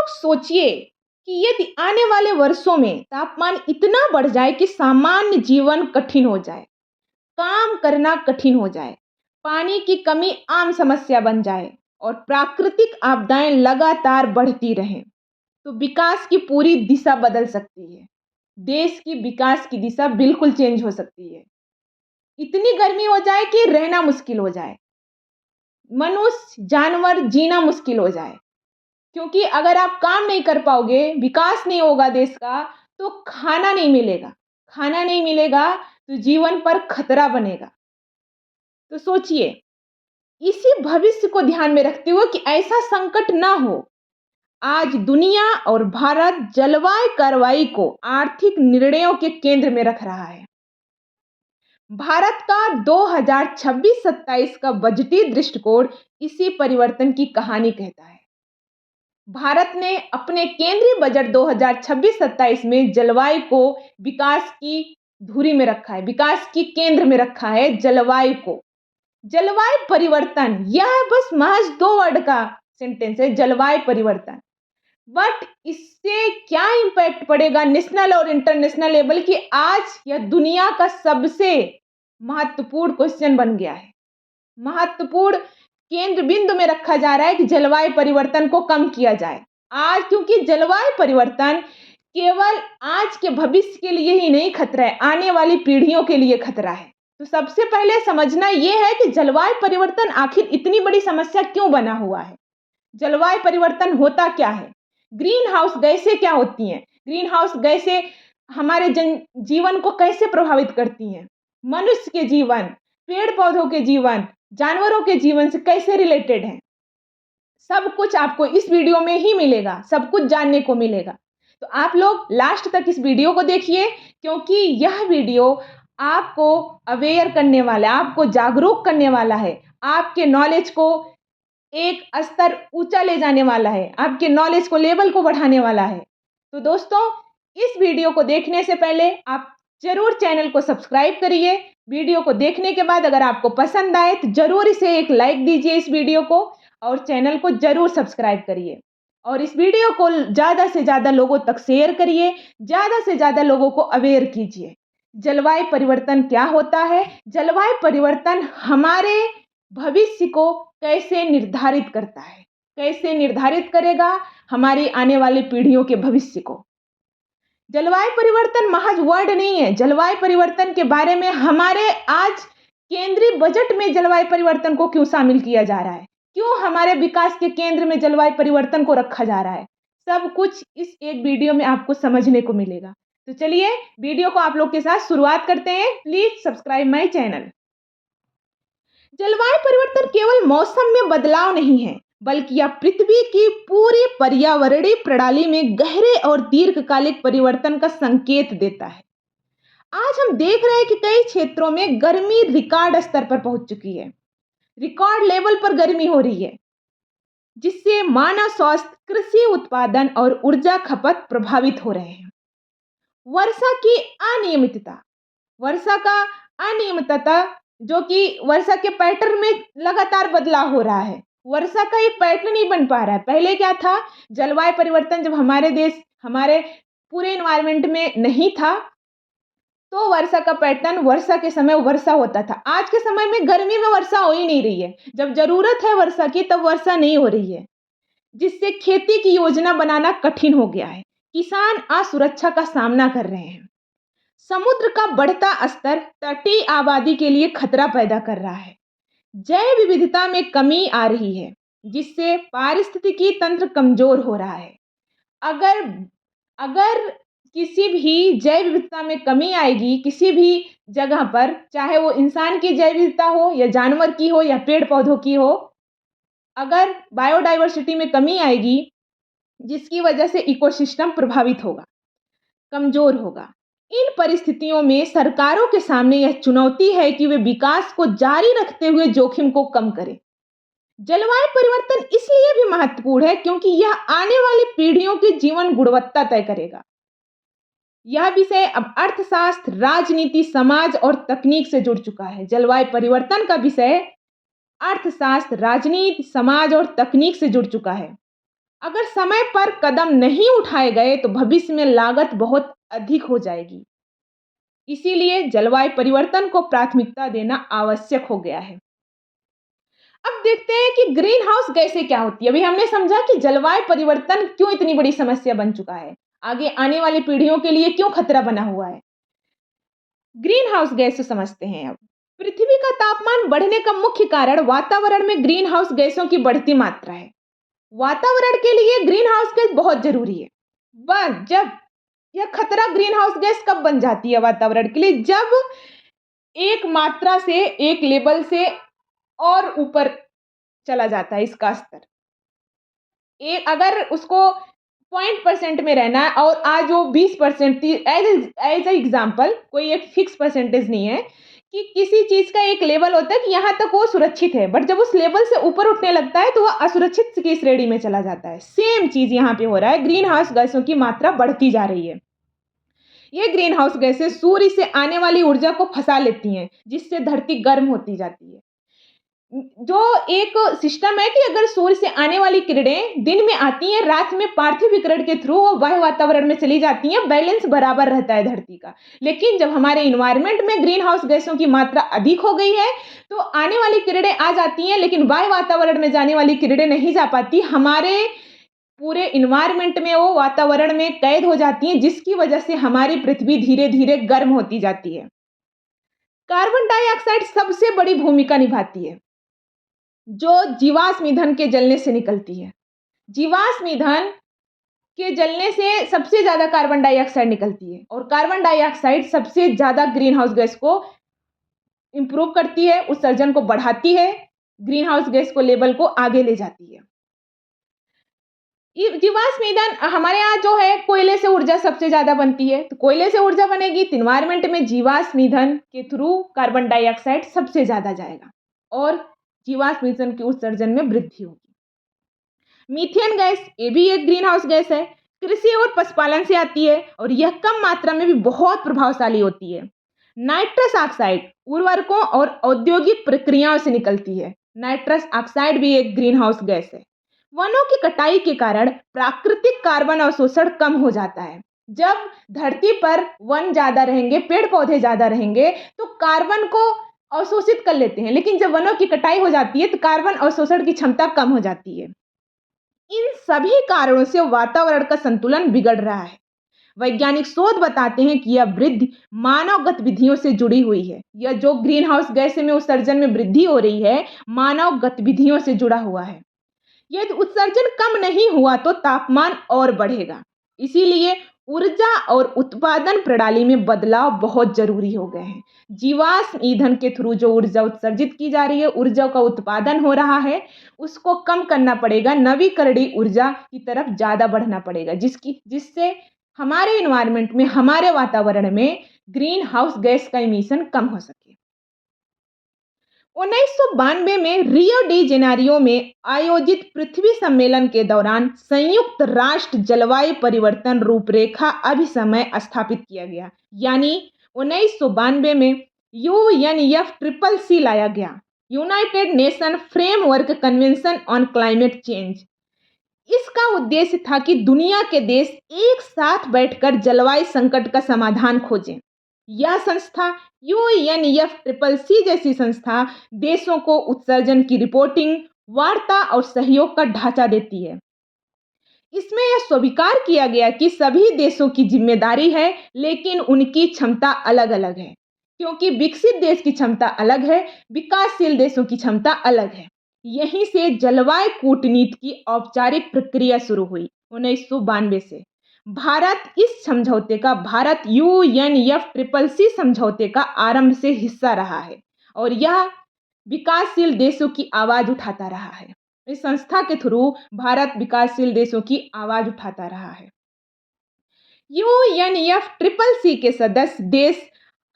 लोग सोचिए कि यदि आने वाले वर्षों में तापमान इतना बढ़ जाए कि सामान्य जीवन कठिन हो जाए, काम करना कठिन हो जाए, पानी की कमी आम समस्या बन जाए और प्राकृतिक आपदाएं लगातार बढ़ती रहें, तो विकास की पूरी दिशा बदल सकती है। देश की विकास की दिशा बिल्कुल चेंज हो सकती है। इतनी गर्मी हो जाए कि रहना मुश्किल हो जाए, मनुष्य जानवर जीना मुश्किल हो जाए। क्योंकि अगर आप काम नहीं कर पाओगे, विकास नहीं होगा देश का, तो खाना नहीं मिलेगा। खाना नहीं मिलेगा तो जीवन पर खतरा बनेगा। तो सोचिए, इसी भविष्य को ध्यान में रखते हुए कि ऐसा संकट ना हो, आज दुनिया और भारत जलवायु कार्रवाई को आर्थिक निर्णयों के केंद्र में रख रहा है। भारत का 2026-27 का बजटीय दृष्टिकोण इसी परिवर्तन की कहानी कहता है। भारत ने अपने केंद्रीय बजट 2026-27 में जलवायु को विकास की धुरी में रखा है, विकास की केंद्र में रखा है जलवायु को। जलवायु परिवर्तन, यह बस महज 2 वर्ड का सेंटेंस है, जलवायु परिवर्तन। बट इससे क्या इंपैक्ट पड़ेगा नेशनल और इंटरनेशनल लेवल की, आज यह दुनिया का सबसे महत्वपूर्ण क्वेश्चन बन गया है। महत्वपूर्ण केंद्र बिंदु में रखा जा रहा है कि जलवायु परिवर्तन को कम किया जाए। आज क्योंकि जलवायु परिवर्तन केवल आज के भविष्य के लिए ही नहीं खतरा है, आने वाली पीढ़ियों के लिए खतरा है। तो सबसे पहले समझना यह है कि जलवायु परिवर्तन आखिर इतनी बड़ी समस्या क्यों बना हुआ है। जलवायु परिवर्तन होता क्या है, ग्रीन हाउस गैसें क्या होती हैं, ग्रीन हाउस गैसें हमारे जीवन को कैसे प्रभावित करती हैं, मनुष्य के जीवन, पेड़ पौधों के जीवन, जानवरों के जीवन से कैसे रिलेटेड है, सब कुछ आपको इस वीडियो में ही मिलेगा, सब कुछ जानने को मिलेगा। तो आप लोग लास्ट तक इस वीडियो को देखिए, क्योंकि यह वीडियो आपको अवेयर करने वाला है, आपको जागरूक करने वाला है, आपके नॉलेज को एक स्तर ऊंचा ले जाने वाला है, आपके नॉलेज को लेवल को बढ़ाने वाला है। तो दोस्तों, इस वीडियो को देखने से पहले आप जरूर चैनल को सब्सक्राइब करिए। वीडियो को देखने के बाद अगर आपको पसंद आए तो जरूर इसे एक लाइक दीजिए इस वीडियो को, और चैनल को जरूर सब्सक्राइब करिए और इस वीडियो को ज़्यादा से ज़्यादा लोगों तक शेयर करिए, ज़्यादा से ज़्यादा लोगों को अवेयर कीजिए। जलवायु परिवर्तन क्या होता है, जलवायु परिवर्तन हमारे भविष्य को कैसे निर्धारित करता है, कैसे निर्धारित करेगा हमारी आने वाली पीढ़ियों के भविष्य को। जलवायु परिवर्तन महज वर्ड नहीं है। जलवायु परिवर्तन के बारे में हमारे आज केंद्रीय बजट में जलवायु परिवर्तन को क्यों शामिल किया जा रहा है, क्यों हमारे विकास के केंद्र में जलवायु परिवर्तन को रखा जा रहा है, सब कुछ इस एक वीडियो में आपको समझने को मिलेगा। तो चलिए वीडियो को आप लोग के साथ शुरुआत करते हैं। Please subscribe my channel. जलवायु परिवर्तन केवल मौसम में बदलाव नहीं है, बल्कि यह पृथ्वी की पूरी पर्यावरणीय प्रणाली में गहरे और दीर्घकालिक परिवर्तन का संकेत देता है। आज हम देख रहे हैं कि कई क्षेत्रों में गर्मी रिकॉर्ड स्तर पर पहुंच चुकी है, रिकॉर्ड लेवल पर गर्मी हो रही है, जिससे मानव स्वास्थ्य, कृषि उत्पादन और ऊर्जा खपत प्रभावित हो रहे हैं। वर्षा की अनियमितता, वर्षा का अनियमितता जो कि वर्षा के पैटर्न में लगातार बदलाव हो रहा है, वर्षा का एक पैटर्न नहीं बन पा रहा है। पहले क्या था, जलवायु परिवर्तन जब हमारे देश, हमारे पूरे एनवायरनमेंट में नहीं था, तो वर्षा का पैटर्न, वर्षा के समय वर्षा होता था। आज के समय में गर्मी में वर्षा हो ही नहीं रही है, जब जरूरत है वर्षा की तब वर्षा नहीं हो रही है, जिससे खेती की योजना बनाना कठिन हो गया है। किसान असुरक्षा का सामना कर रहे हैं। समुद्र का बढ़ता स्तर तटीय आबादी के लिए खतरा पैदा कर रहा है। जैव विविधता में कमी आ रही है, जिससे पारिस्थितिकी तंत्र कमजोर हो रहा है। अगर किसी भी जैव विविधता में कमी आएगी किसी भी जगह पर, चाहे वो इंसान की जैव विविधता हो या जानवर की हो या पेड़ पौधों की हो, अगर बायोडाइवर्सिटी में कमी आएगी, जिसकी वजह से इकोसिस्टम प्रभावित होगा, कमजोर होगा। इन परिस्थितियों में सरकारों के सामने यह चुनौती है कि वे विकास को जारी रखते हुए जोखिम को कम करें। जलवायु परिवर्तन इसलिए भी महत्वपूर्ण है क्योंकि यह आने वाली पीढ़ियों की जीवन गुणवत्ता तय करेगा। यह विषय अब अर्थशास्त्र, राजनीति, समाज और तकनीक से जुड़ चुका है। जलवायु परिवर्तन का विषय अर्थशास्त्र, राजनीति, समाज और तकनीक से जुड़ चुका है। अगर समय पर कदम नहीं उठाए गए तो भविष्य में लागत बहुत अधिक हो जाएगी। इसीलिए जलवायु परिवर्तन को प्राथमिकता देना आवश्यक हो गया है। अब देखते हैं कि ग्रीन हाउस गैसें क्या होती है। अभी हमने समझा कि जलवायु परिवर्तन क्यों इतनी बड़ी समस्या बन चुका है, आगे आने वाली पीढ़ियों के लिए क्यों खतरा बना हुआ है। ग्रीन हाउस गैस समझते हैं अब। पृथ्वी का तापमान बढ़ने का मुख्य कारण वातावरण में ग्रीन हाउस गैसों की बढ़ती मात्रा है। वातावरण के लिए ग्रीन हाउस गैस बहुत जरूरी है। बस जब यह खतरा ग्रीन हाउस गैस कब बन जाती है वातावरण के लिए, जब एक मात्रा से, एक लेवल से और ऊपर चला जाता है इसका स्तर। एक अगर उसको 0% में रहना है और आज वो 20% थी, एज ए एग्जाम्पल, कोई एक फिक्स परसेंटेज नहीं है कि किसी चीज का एक लेवल होता है कि यहाँ तक वो सुरक्षित है, बट जब उस लेवल से ऊपर उठने लगता है तो वह असुरक्षित की श्रेणी में चला जाता है। सेम चीज यहाँ पे हो रहा है, ग्रीन हाउस गैसों की मात्रा बढ़ती जा रही है। ये ग्रीन हाउस गैसें सूर्य से आने वाली ऊर्जा को फंसा लेती हैं, जिससे धरती गर्म होती जाती है। जो एक सिस्टम है कि अगर सूर्य से आने वाली किरणें दिन में आती हैं, रात में पार्थिव विकिरण के थ्रू वो बाह्य वातावरण में चली जाती हैं, बैलेंस बराबर रहता है धरती का। लेकिन जब हमारे इन्वायरमेंट में ग्रीन हाउस गैसों की मात्रा अधिक हो गई है तो आने वाली किरणें आ जाती हैं, लेकिन बाह्य वातावरण में जाने वाली किरणें नहीं जा पाती, हमारे पूरे इन्वायरमेंट में, वो वातावरण में कैद हो जाती हैं, जिसकी वजह से हमारी पृथ्वी धीरे धीरे गर्म होती जाती है। कार्बन डाइऑक्साइड सबसे बड़ी भूमिका निभाती है, जो जीवाश्म ईंधन के जलने से निकलती है। जीवाश्म ईंधन के जलने से सबसे ज्यादा कार्बन डाइऑक्साइड निकलती है, और कार्बन डाइऑक्साइड सबसे ज्यादा ग्रीन हाउस गैस को इंप्रूव करती है, उत्सर्जन को बढ़ाती है, ग्रीन हाउस गैस को लेवल को आगे ले जाती है। जीवाश्म ईंधन हमारे यहाँ जो है, कोयले से ऊर्जा सबसे ज्यादा बनती है, तो कोयले से ऊर्जा बनेगी तो इन्वायरमेंट में जीवाश्म ईंधन के थ्रू कार्बन डाइऑक्साइड सबसे ज्यादा जाएगा और जीवाश्म ईंधन के उत्सर्जन में वृद्धि होगी। मीथेन गैस, ये भी एक ग्रीन हाउस गैस है, कृषि और पशुपालन से आती है और यह कम मात्रा में भी बहुत प्रभावशाली होती है। नाइट्रस ऑक्साइड उर्वरकों और औद्योगिक प्रक्रियाओं से निकलती है। नाइट्रस ऑक्साइड भी एक ग्रीन हाउस गैस है। वनों की कटाई के कारण प्राकृतिक कार्बन अवशोषण कम हो जाता है। जब धरती पर वन ज्यादा रहेंगे, पेड़ पौधे ज्यादा रहेंगे तो कार्बन को अवशोषित कर लेते हैं, लेकिन जब वनों की कटाई हो जाती है तो कार्बन अवशोषण की क्षमता कम हो जाती है। इन सभी कारणों से वातावरण का संतुलन बिगड़ रहा है। वैज्ञानिक शोध बताते हैं कि यह वृद्धि मानव गतिविधियों से जुड़ी हुई है। यह जो ग्रीन हाउस गैस में उत्सर्जन में वृद्धि हो रही है, मानव गतिविधियों से जुड़ा हुआ है। यदि उत्सर्जन कम नहीं हुआ तो तापमान और बढ़ेगा। इसीलिए ऊर्जा और उत्पादन प्रणाली में बदलाव बहुत जरूरी हो गए हैं। जीवाश्म ईंधन के थ्रू जो ऊर्जा उत्सर्जित की जा रही है, ऊर्जा का उत्पादन हो रहा है, उसको कम करना पड़ेगा, नवीकरणीय ऊर्जा की तरफ ज्यादा बढ़ना पड़ेगा, जिससे हमारे इन्वायरमेंट में, हमारे वातावरण में ग्रीन हाउस गैस का इमिशन कम हो सके। 1992 में रियो डी जेनेरियो में आयोजित पृथ्वी सम्मेलन के दौरान संयुक्त राष्ट्र जलवायु परिवर्तन रूपरेखा अभिसमय स्थापित किया गया। यानी 1992 में UNFCCC लाया गया, United nation framework convention on climate change. इसका उद्देश्य था कि दुनिया के देश एक साथ बैठकर जलवायु संकट का समाधान खोजें। यह संस्था, UNFCCC जैसी संस्था, देशों को उत्सर्जन की रिपोर्टिंग, वार्ता और सहयोग का ढांचा देती है। इसमें यह स्वीकार किया गया कि सभी देशों की जिम्मेदारी है, लेकिन उनकी क्षमता अलग अलग है, क्योंकि विकसित देश की क्षमता अलग है, विकासशील देशों की क्षमता अलग है। यहीं से जलवायु कूटनीति की औपचारिक प्रक्रिया शुरू हुई 1992 से। भारत UNFCCC समझौते का आरंभ से हिस्सा रहा है और यह विकासशील देशों की आवाज उठाता रहा है। इस संस्था के थ्रू भारत विकासशील देशों की आवाज उठाता रहा है। UNFCCC के सदस्य देश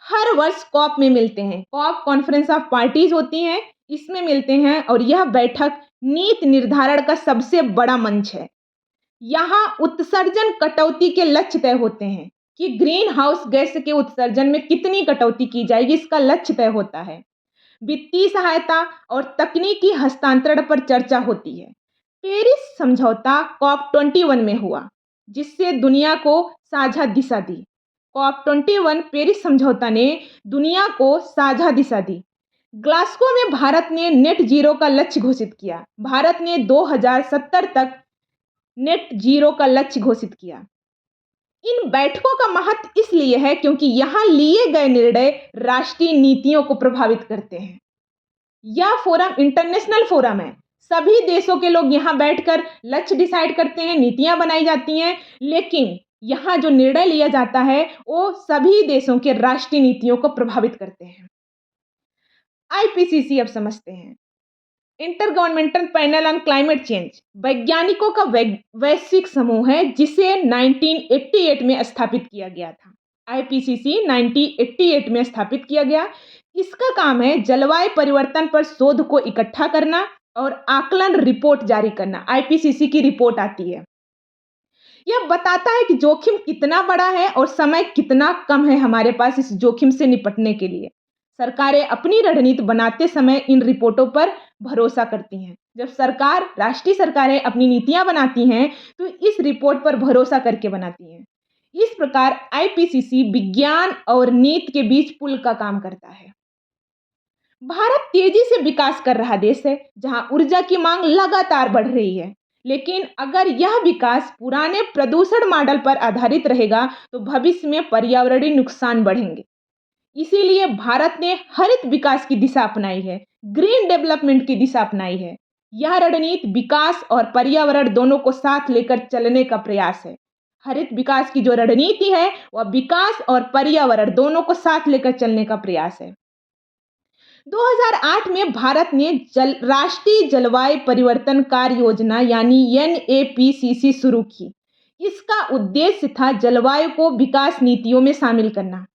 हर वर्ष कॉप में मिलते हैं। कॉप कॉन्फ्रेंस ऑफ पार्टीज होती हैं, इसमें मिलते हैं और यह बैठक नीति निर्धारण का सबसे बड़ा मंच है। यहाँ उत्सर्जन कटौती के लक्ष्य तय होते हैं कि ग्रीन हाउस गैस के उत्सर्जन में कितनी कटौती की जाएगी, इसका लक्ष्य तय होता है। वित्तीय सहायता और तकनीकी हस्तांतरण पर चर्चा होती है। पेरिस समझौता COP21 में हुआ, जिससे दुनिया को साझा दिशा दी। COP21 पेरिस समझौता ने दुनिया को साझा दिशा दी। ग्लासगो में भारत ने नेट जीरो का लक्ष्य घोषित किया। भारत ने 2070 तक नेट जीरो का लक्ष्य घोषित किया। इन बैठकों का महत्व इसलिए है क्योंकि यहाँ लिए गए निर्णय राष्ट्रीय नीतियों को प्रभावित करते हैं। यह फोरम इंटरनेशनल फोरम है। सभी देशों के लोग यहाँ बैठकर लक्ष्य डिसाइड करते हैं, नीतियां बनाई जाती हैं, लेकिन यहाँ जो निर्णय लिया जाता है वो सभी देशों के राष्ट्रीय नीतियों को प्रभावित करते हैं। IPCC अब समझते हैं। Inter governmental panel on climate change वैज्ञानिकों का वैश्विक समूह है, जिसे 1988 में स्थापित किया गया था। IPCC 1988 में स्थापित किया गया। इसका काम है जलवायु परिवर्तन पर शोध को इकट्ठा करना और आकलन रिपोर्ट जारी करना। IPCC की रिपोर्ट आती है, यह बताता है कि जोखिम कितना बड़ा है और समय कितना कम है हमारे पास इस जोखिम से निपटने के लिए। सरकारें अपनी रणनीति बनाते समय इन रिपोर्टों पर भरोसा करती हैं। जब राष्ट्रीय सरकारें अपनी नीतियां बनाती हैं तो इस रिपोर्ट पर भरोसा करके बनाती हैं। इस प्रकार IPCC विज्ञान और नीति के बीच पुल का काम करता है। भारत तेजी से विकास कर रहा देश है, जहां ऊर्जा की मांग लगातार बढ़ रही है। लेकिन अगर यह विकास पुराने प्रदूषण मॉडल पर आधारित रहेगा तो भविष्य में पर्यावरणीय नुकसान बढ़ेंगे। इसीलिए भारत ने हरित विकास की दिशा अपनाई है, ग्रीन डेवलपमेंट की दिशा अपनाई है। यह रणनीति विकास और पर्यावरण दोनों को साथ लेकर चलने का प्रयास है। हरित विकास की जो रणनीति है वह विकास और पर्यावरण दोनों को साथ लेकर चलने का प्रयास है। 2008 में भारत ने राष्ट्रीय जलवायु परिवर्तन कार्य योजना यानी NAPCC शुरू की। इसका उद्देश्य था जलवायु को विकास नीतियों में शामिल करना।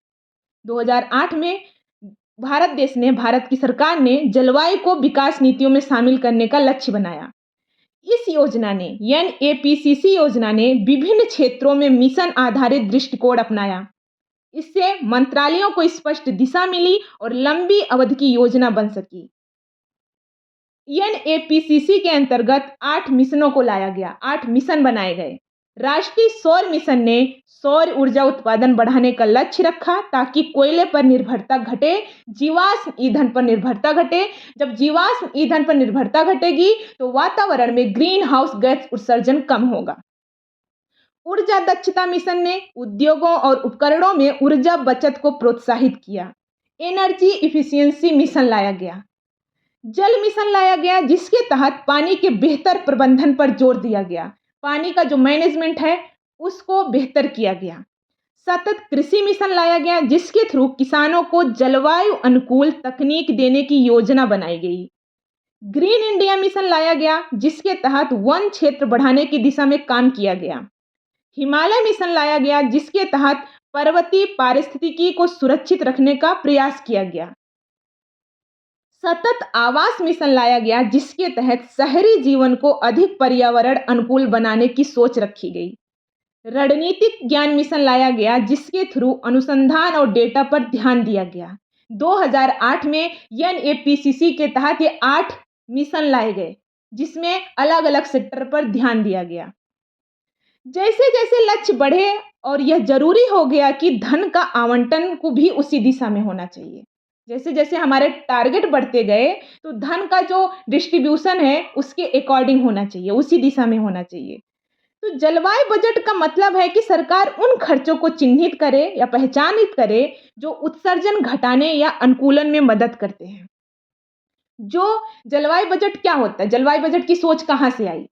2008 में भारत की सरकार ने जलवायु को विकास नीतियों में शामिल करने का लक्ष्य बनाया। इस योजना ने NAPCC योजना ने विभिन्न क्षेत्रों में मिशन आधारित दृष्टिकोण अपनाया। इससे मंत्रालयों को स्पष्ट दिशा मिली और लंबी अवधि की योजना बन सकी। NAPCC के अंतर्गत 8 मिशनों को लाया गया, 8 मिशन बनाए गए। राष्ट्रीय सौर मिशन ने सौर ऊर्जा उत्पादन बढ़ाने का लक्ष्य रखा ताकि कोयले पर निर्भरता घटे, जीवाश्म ईंधन पर निर्भरता घटे। जब जीवाश्म ईंधन पर निर्भरता घटेगी तो वातावरण में ग्रीन हाउस गैस उत्सर्जन कम होगा। ऊर्जा दक्षता मिशन ने उद्योगों और उपकरणों में ऊर्जा बचत को प्रोत्साहित किया। एनर्जी इफिशियंसी मिशन लाया गया। जल मिशन लाया गया, जिसके तहत पानी के बेहतर प्रबंधन पर जोर दिया गया। पानी का जो मैनेजमेंट है उसको बेहतर किया गया। सतत कृषि मिशन लाया गया, जिसके थ्रू किसानों को जलवायु अनुकूल तकनीक देने की योजना बनाई गई। ग्रीन इंडिया मिशन लाया गया, जिसके तहत वन क्षेत्र बढ़ाने की दिशा में काम किया गया। हिमालय मिशन लाया गया, जिसके तहत पर्वतीय पारिस्थितिकी को सुरक्षित रखने का प्रयास किया गया। सतत आवास मिशन लाया गया, जिसके तहत शहरी जीवन को अधिक पर्यावरण अनुकूल बनाने की सोच रखी गई। रणनीतिक ज्ञान मिशन लाया गया, जिसके थ्रू अनुसंधान और डेटा पर ध्यान दिया गया। 2008 में NAPCC के तहत ये 8 मिशन लाए गए, जिसमें अलग अलग सेक्टर पर ध्यान दिया गया। जैसे जैसे लक्ष्य बढ़े और यह जरूरी हो गया कि धन का आवंटन को भी उसी दिशा में होना चाहिए। जैसे जैसे हमारे टारगेट बढ़ते गए तो धन का जो डिस्ट्रीब्यूशन है उसके अकॉर्डिंग होना चाहिए, उसी दिशा में होना चाहिए। तो जलवायु बजट का मतलब है कि सरकार उन खर्चों को चिन्हित करे या पहचानित करे जो उत्सर्जन घटाने या अनुकूलन में मदद करते हैं। जो जलवायु बजट क्या होता है? जलवायु बजट की सोच कहाँ से आई?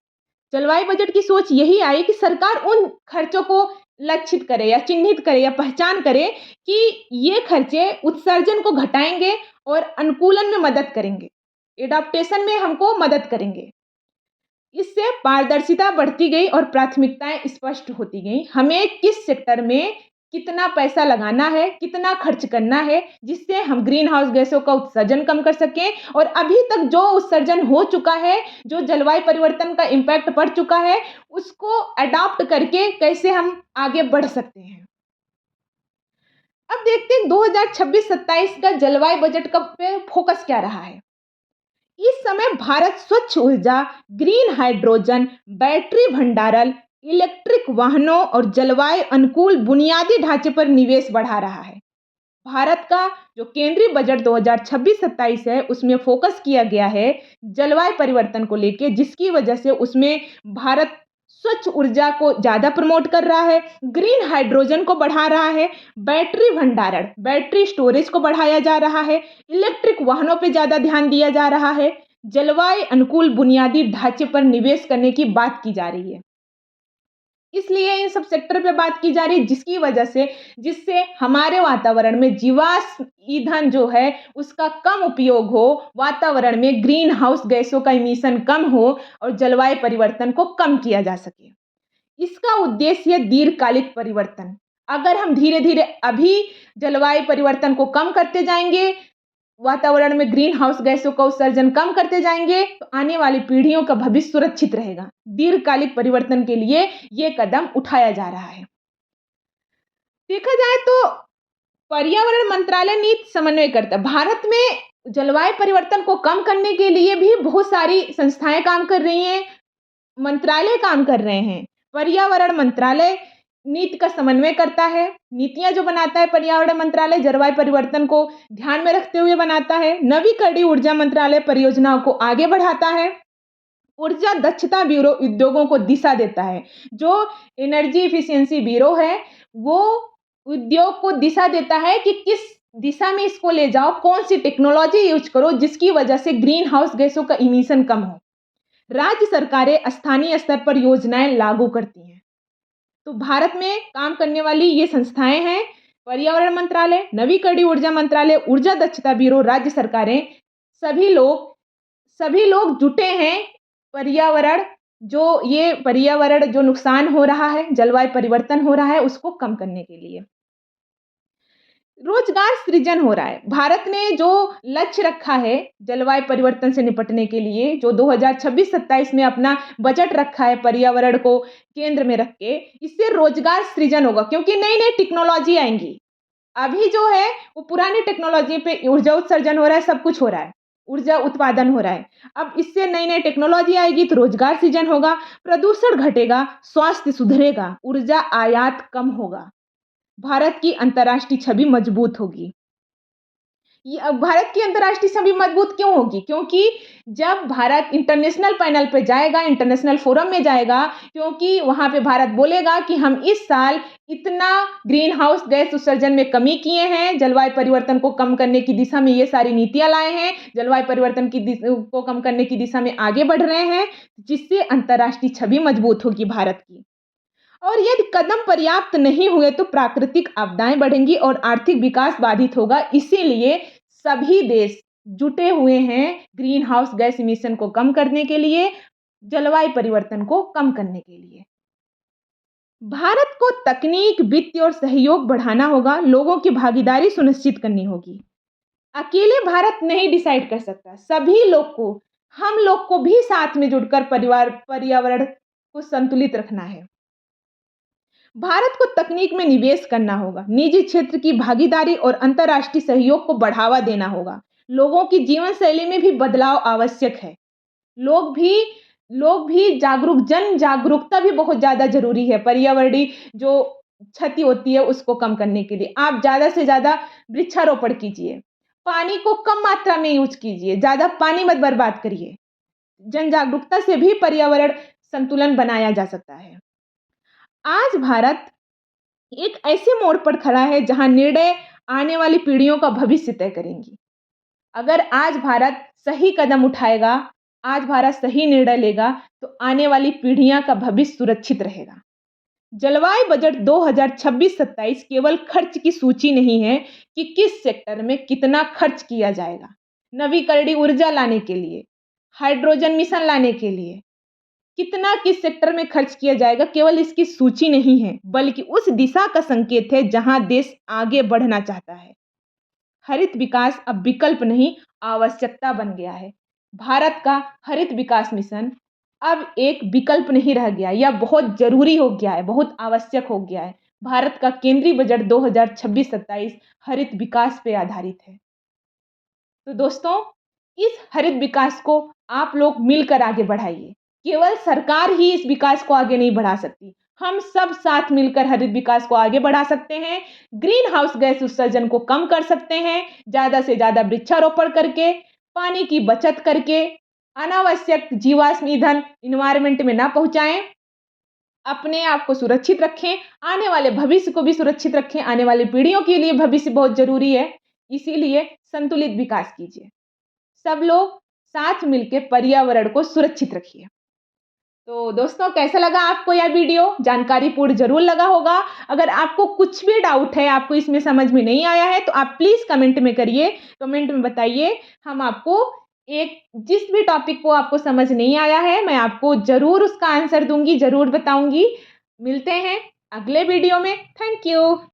जलवायु बजट की सोच यही आई कि सरकार उन खर्चों को लक्षित करे या चिन्हित करे या पहचान करे कि ये खर्चे उत्सर्जन को घटाएंगे और अनुकूलन में मदद करेंगे, एडाप्टेशन में हमको मदद करेंगे। इससे पारदर्शिता बढ़ती गई और प्राथमिकताएं स्पष्ट होती गई। हमें किस सेक्टर में कितना पैसा लगाना है, कितना खर्च करना है, जिससे हम ग्रीन हाउस गैसों का उत्सर्जन कम कर सकें और अभी तक जो उत्सर्जन हो चुका है, जो जलवायु परिवर्तन का इम्पैक्ट पड़ चुका है, उसको अडॉप्ट करके कैसे हम आगे बढ़ सकते हैं। अब देखते हैं 2026-27 का जलवायु बजट का पे फोकस क्या रहा है। इस समय भारत स्वच्छ ऊर्जा, ग्रीन हाइड्रोजन, बैटरी भंडारण, इलेक्ट्रिक वाहनों और जलवायु अनुकूल बुनियादी ढांचे पर निवेश बढ़ा रहा है। भारत का जो केंद्रीय बजट 2026-27 है, उसमें फोकस किया गया है जलवायु परिवर्तन को लेके, जिसकी वजह से उसमें भारत स्वच्छ ऊर्जा को ज़्यादा प्रमोट कर रहा है, ग्रीन हाइड्रोजन को बढ़ा रहा है, बैटरी भंडारण, बैटरी स्टोरेज को बढ़ाया जा रहा है, इलेक्ट्रिक वाहनों पे ज़्यादा ध्यान दिया जा रहा है, जलवायु अनुकूल बुनियादी ढांचे पर निवेश करने की बात की जा रही है। इसलिए इन सब सेक्टर पे बात की जा रही है, जिसकी वजह से जिससे हमारे वातावरण में जीवाश्म ईंधन जो है उसका कम उपयोग हो, वातावरण में ग्रीन हाउस गैसों का इमिशन कम हो और जलवायु परिवर्तन को कम किया जा सके। इसका उद्देश्य है दीर्घकालिक परिवर्तन। अगर हम धीरे धीरे अभी जलवायु परिवर्तन को कम करते जाएंगे, वातावरण में ग्रीन हाउस गैसों का उत्सर्जन कम करते जाएंगे, तो आने वाली पीढ़ियों का भविष्य सुरक्षित रहेगा। दीर्घकालिक परिवर्तन के लिए ये कदम उठाया जा रहा है। देखा जाए तो पर्यावरण मंत्रालय नीति समन्वय करता है। भारत में जलवायु परिवर्तन को कम करने के लिए भी बहुत सारी संस्थाएं काम कर रही हैं, मंत्रालय काम कर रहे हैं। पर्यावरण मंत्रालय नीति का समन्वय करता है, नीतियां जो बनाता है पर्यावरण मंत्रालय जलवायु परिवर्तन को ध्यान में रखते हुए बनाता है। नवीकरणीय ऊर्जा मंत्रालय परियोजनाओं को आगे बढ़ाता है। ऊर्जा दक्षता ब्यूरो उद्योगों को दिशा देता है। जो एनर्जी इफिशियंसी ब्यूरो है वो उद्योग को दिशा देता है कि किस दिशा में इसको ले जाओ, कौन सी टेक्नोलॉजी यूज करो जिसकी वजह से ग्रीन हाउस गैसों का इमिशन कम हो। राज्य सरकारें स्थानीय स्तर पर योजनाएं लागू करती हैं। तो भारत में काम करने वाली ये संस्थाएं हैं पर्यावरण मंत्रालय, नवीकरणीय ऊर्जा मंत्रालय, ऊर्जा दक्षता ब्यूरो, राज्य सरकारें, सभी लोग जुटे हैं पर्यावरण जो नुकसान हो रहा है, जलवायु परिवर्तन हो रहा है, उसको कम करने के लिए। रोजगार सृजन हो रहा है। भारत ने जो लक्ष्य रखा है जलवायु परिवर्तन से निपटने के लिए, जो 2026-27 में अपना बजट रखा है पर्यावरण को केंद्र में रख के, इससे रोजगार सृजन होगा क्योंकि नई नई टेक्नोलॉजी आएंगी। अभी जो है वो पुरानी टेक्नोलॉजी पे ऊर्जा उत्सर्जन हो रहा है, सब कुछ हो रहा है, ऊर्जा उत्पादन हो रहा है। अब इससे नई नई टेक्नोलॉजी आएगी तो रोजगार सृजन होगा, प्रदूषण घटेगा, स्वास्थ्य सुधरेगा, ऊर्जा आयात कम होगा, भारत की अंतर्राष्ट्रीय छवि मजबूत होगी। अब भारत की अंतर्राष्ट्रीय छवि मजबूत क्यों होगी? क्योंकि जब भारत इंटरनेशनल पैनल पे जाएगा, इंटरनेशनल फोरम में जाएगा, क्योंकि वहां पे भारत बोलेगा कि हम इस साल इतना ग्रीन हाउस गैस उत्सर्जन में कमी किए हैं, जलवायु परिवर्तन को कम करने की दिशा में ये सारी नीतियां लाए हैं, जलवायु परिवर्तन को कम करने की दिशा में आगे बढ़ रहे हैं, जिससे अंतर्राष्ट्रीय छवि मजबूत होगी भारत की। और यदि कदम पर्याप्त नहीं हुए तो प्राकृतिक आपदाएं बढ़ेंगी और आर्थिक विकास बाधित होगा। इसीलिए सभी देश जुटे हुए हैं ग्रीन हाउस गैस इमिशन को कम करने के लिए, जलवायु परिवर्तन को कम करने के लिए। भारत को तकनीक, वित्त और सहयोग बढ़ाना होगा, लोगों की भागीदारी सुनिश्चित करनी होगी। अकेले भारत नहीं डिसाइड कर सकता, सभी लोग को, हम लोग को भी साथ में जुड़कर पर्यावरण को संतुलित रखना है। भारत को तकनीक में निवेश करना होगा, निजी क्षेत्र की भागीदारी और अंतर्राष्ट्रीय सहयोग को बढ़ावा देना होगा। लोगों की जीवन शैली में भी बदलाव आवश्यक है। लोग भी जन जागरूकता भी बहुत ज्यादा जरूरी है। पर्यावरणीय जो क्षति होती है उसको कम करने के लिए आप ज्यादा से ज्यादा वृक्षारोपण कीजिए, पानी को कम मात्रा में यूज कीजिए, ज्यादा पानी मत बर्बाद करिए। जन जागरूकता से भी पर्यावरण संतुलन बनाया जा सकता है। आज भारत एक ऐसे मोड़ पर खड़ा है जहां निर्णय आने वाली पीढ़ियों का भविष्य तय करेंगी। अगर आज भारत सही कदम उठाएगा, आज भारत सही निर्णय लेगा, तो आने वाली पीढ़ियां का भविष्य सुरक्षित रहेगा। जलवायु बजट 2026-27 केवल खर्च की सूची नहीं है कि किस सेक्टर में कितना खर्च किया जाएगा। नवीकरणीय ऊर्जा लाने के लिए, हाइड्रोजन मिशन लाने के लिए कितना किस सेक्टर में खर्च किया जाएगा, केवल इसकी सूची नहीं है, बल्कि उस दिशा का संकेत है जहां देश आगे बढ़ना चाहता है। हरित विकास अब विकल्प नहीं, आवश्यकता बन गया है। भारत का हरित विकास मिशन अब एक विकल्प नहीं रह गया, यह बहुत जरूरी हो गया है, बहुत आवश्यक हो गया है। भारत का केंद्रीय बजट 2026-27 हरित विकास पे आधारित है। तो दोस्तों, इस हरित विकास को आप लोग मिलकर आगे बढ़ाइए। केवल सरकार ही इस विकास को आगे नहीं बढ़ा सकती, हम सब साथ मिलकर हरित विकास को आगे बढ़ा सकते हैं। ग्रीन हाउस गैस उत्सर्जन को कम कर सकते हैं, ज़्यादा से ज़्यादा वृक्षारोपण करके, पानी की बचत करके, अनावश्यक जीवाश्म ईंधन इन्वायरमेंट में ना पहुंचाएं, अपने आप को सुरक्षित रखें, आने वाले भविष्य को भी सुरक्षित रखें। आने वाली पीढ़ियों के लिए भविष्य बहुत जरूरी है, इसीलिए संतुलित विकास कीजिए। सब लोग साथ मिलकर पर्यावरण को सुरक्षित रखिए। तो दोस्तों, कैसा लगा आपको यह वीडियो? जानकारीपूर्ण जरूर लगा होगा। अगर आपको कुछ भी डाउट है, आपको इसमें समझ में नहीं आया है, तो आप प्लीज़ कमेंट में करिए, कमेंट में बताइए। हम आपको जिस भी टॉपिक को आपको समझ नहीं आया है, मैं आपको ज़रूर उसका आंसर दूँगी, ज़रूर बताऊँगी। मिलते हैं अगले वीडियो में। Thank you.